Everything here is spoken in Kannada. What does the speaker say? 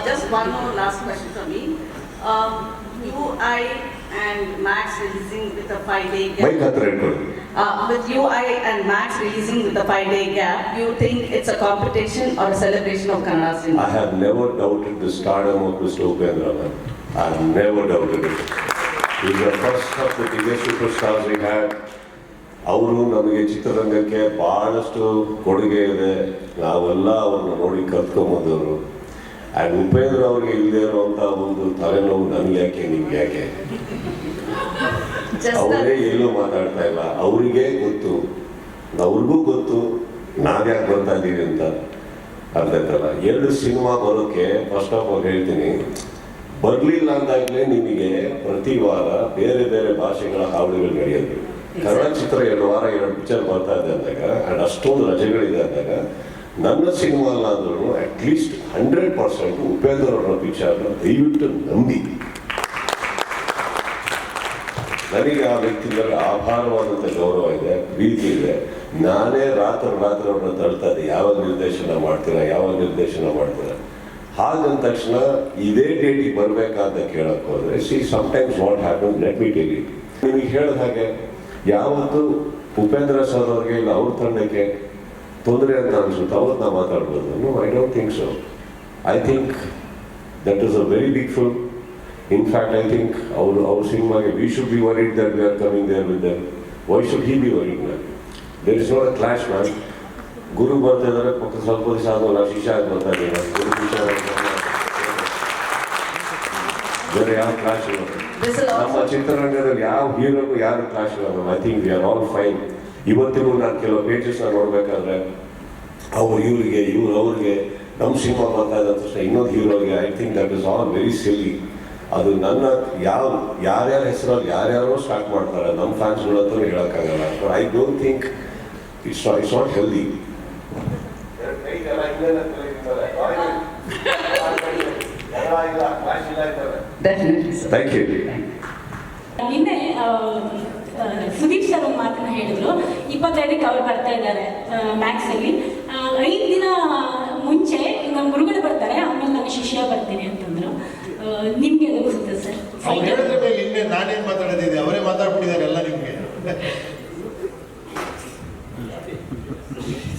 Just one more last question for me. UI and Max releasing with a 5-day gap. With UI and Max releasing with a 5-day gap, you think it's a competition or a celebration of Kannada cinema? I have never doubted the stardom of Mr. Upendra. I have never doubted it. He's the first of the biggest superstars we had. ಅವರು ನಮಗೆ ಚಿತ್ರರಂಗಕ್ಕೆ ಭಾಳಷ್ಟು ಕೊಡುಗೆ ಇದೆ. ನಾವೆಲ್ಲ ಅವ್ರನ್ನ ನೋಡಿ ಕಲ್ತ್ಕೊಂಬಂದವರು. ಆ್ಯಂಡ್ ಉಪೇಂದ್ರ ಅವ್ರಿಗೆ ಇಲ್ಲದೆ ಇರುವಂಥ ಒಂದು ತಲೆನೋವು ನನಗೆ ಯಾಕೆ ನಿಮ್ಗೆ ಯಾಕೆ ಅವರೇ ಎಲ್ಲೂ ಮಾತಾಡ್ತಾ ಇಲ್ಲ. ಅವರಿಗೆ ಗೊತ್ತು, ಅವ್ರಿಗೂ ಗೊತ್ತು ನಾವ್ಯಾಕೆ ಬರ್ತಾ ಇದ್ದೀವಿ ಅಂತ. ಅರ್ಥ ಆಯ್ತಲ್ಲ. 2 ಸಿನಿಮಾ ಬರೋಕ್ಕೆ ಫಸ್ಟ್ ಆಫ್ ಆಲ್ ಹೇಳ್ತೀನಿ, ಬರಲಿಲ್ಲ ಅಂದಾಗಲೇ ನಿಮಗೆ ಪ್ರತಿ ವಾರ ಬೇರೆ ಬೇರೆ ಭಾಷೆಗಳ ಹಾಡುಗಳು ನಡೆಯೋದು. ಕನ್ನಡ ಚಿತ್ರ 2 ವಾರ 2 ಪಿಕ್ಚರ್ ಬರ್ತಾ ಇದೆ ಅಂದಾಗ ಆ್ಯಂಡ್ ಅಷ್ಟೊಂದು ರಜೆಗಳಿದೆ ಅಂದಾಗ ನನ್ನ ಸಿನಿಮಾ ಅಲ್ಲ ಅಂದ್ರೂ ಅಟ್ಲೀಸ್ಟ್ 100% ಉಪೇಂದ್ರ ಅವರ ಪಿಕ್ಚರ್ನ ದಯವಿಟ್ಟು ನಂಬಿ. ನನಗೆ ಆ ವ್ಯಕ್ತಿ ಮೇಲೆ ಆಭಾರವಾದಂಥ ಗೌರವ ಇದೆ, ಪ್ರೀತಿ ಇದೆ. ನಾನೇ ರಾತ್ರಿ ಅವ್ರನ್ನ ತಳ್ತಾ ಇದ್ದೆ, ಯಾವಾಗ ನಿರ್ದೇಶನ ಮಾಡ್ತೀರಾ. ಹಾಗಂದ ತಕ್ಷಣ ಇದೇ ಡೇಟಿಗೆ ಬರಬೇಕಾದ ಕೇಳಕ್ಕೆ ಹೋದರೆ sometimes what happen, let me tell you. ನಿಮಗೆ ಹೇಳಿದ ಹಾಗೆ ಯಾವತ್ತು ಉಪೇಂದ್ರ ಸರ್ ಅವ್ರಿಗೆ ಇಲ್ಲ ಅವ್ರ ತಂಡಕ್ಕೆ ತೊಂದರೆ ಅಂತ ಅನಿಸುತ್ತೆ ಅವತ್ತು ನಾವು ಮಾತಾಡ್ಬೋದು. No, I don't think so. I think that is a very big film. In fact I think ಅವ್ರ ಸಿನಿಮಾಗೆ we should be worried that we are coming there with them. Why should he be worried man? There is not a clash man. ಗುರು ಬರ್ತಾ ಇದ್ದಾರೆ, ಪಕ್ಕ ಸ್ವಲ್ಪ ದಿವಸ ಆದವಲ್ಲ ಶಿಷ್ಯ ಆಗಿ ಬರ್ತಾ ಇದ್ದೀವಿ. ಗುರು ಶಿಷ್ಯ ಬೇರೆ ಯಾವ ಕ್ಲಾಶ್ ಇಲ್ಲ. ನಮ್ಮ ಚಿತ್ರರಂಗದಲ್ಲಿ ಯಾವ ಹೀರೋಗೂ ಯಾರು ಕ್ಲಾಶ್ ಇಲ್ಲ. I think we are all fine. ಇವತ್ತಿಗೂ ನಾನು ಕೆಲವು ಪೇಜಸ್ನ ನೋಡ್ಬೇಕಾದ್ರೆ ಅವ್ರು ಅವ್ರಿಗೆ ನಮ್ಮ ಸಿನಿಮಾ ಬರ್ತಾ ಇದೆ ಅಂತ ಇನ್ನೊಂದು ಹೀರೋಗೆ I think that is all very silly. ಅದು ನನ್ನ ಯಾರ್ಯಾರ ಹೆಸರಲ್ಲಿ ಯಾರ್ಯಾರೋ ಸ್ಟಾರ್ಟ್ ಮಾಡ್ತಾರೆ, ನಮ್ಮ ಫ್ಯಾನ್ಸ್ಗಳ ಹತ್ರ ಹೇಳೋಕ್ಕಾಗಲ್ಲ. I don't think it's not healthy. Thank you. ನಿನ್ನೆ ಸುದೀಪ್ ಸರ್ ಒಂದು ಮಾತನ್ನ ಹೇಳಿದ್ರು, 25ಕ್ಕೆ ಅವ್ರು ಬರ್ತಾ ಇದ್ದಾರೆ ಮ್ಯಾಕ್ಸಲ್ಲಿ. 5 ದಿನ ಮುಂಚೆ ನಮ್ಮ ಗುರುಗಳು ಬರ್ತಾರೆ, ಆಮೇಲೆ ನಾನು ಶಿಷ್ಯ ಬರ್ತೀನಿ ಅಂತಂದ್ರು. ನಿಮ್ಗೆ ಅನಿಸುತ್ತೆ ಸರ್? ಅವ್ರು ಹೇಳಿದ್ರೆ ನಿನ್ನೆ ನಾನೇನು ಮಾತಾಡೋದಿದೆ, ಅವರೇ ಮಾತಾಡ್ಬಿಟ್ಟಿದ್ದಾರೆ ಎಲ್ಲ ನಿಮಗೆ.